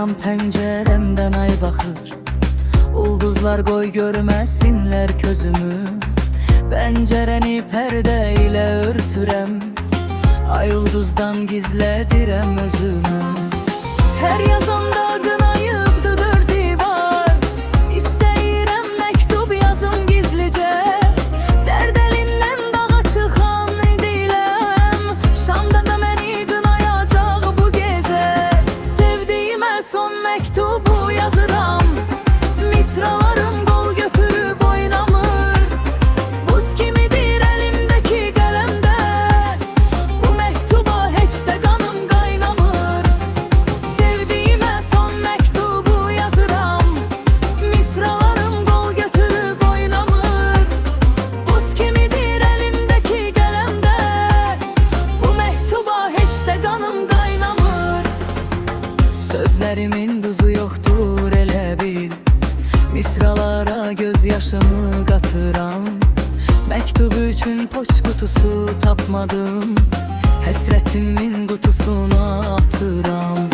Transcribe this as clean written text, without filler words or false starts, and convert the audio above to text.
Yatıram pəncərəmdən ay baxır, ulduzlar qoy görməsinlər közümü. Pəncərəni pərdə ilə örtürəm, ay ulduzdan gizlədirəm özümü. Hər yazanda qınayıbdı dörd divar, İstəyirəm məktub yazım gizlicə. Dərd əlindən dağa çıxan deyiləm, Şamda da məni qınayacaq bu gecə. Sevdiyimə son məktubu yazıram, misralarım qol götürüb oynamır. Buz kimidir əlimdəki qələmdə, bu məktuba heç də qanım qaynamır. Sevdiyimə son məktubu yazıram, misralarım qol götürüb oynamır. Buz kimidir əlimdəki qələmdə, bu məktuba heç də qanım qaynamır. Sözlərimin duzu yoxdur elə bil, misralara göz yaşımı qatıram. Məktub üçün poçt qutusu tapmadım, həsrətimin qutusuna atıram.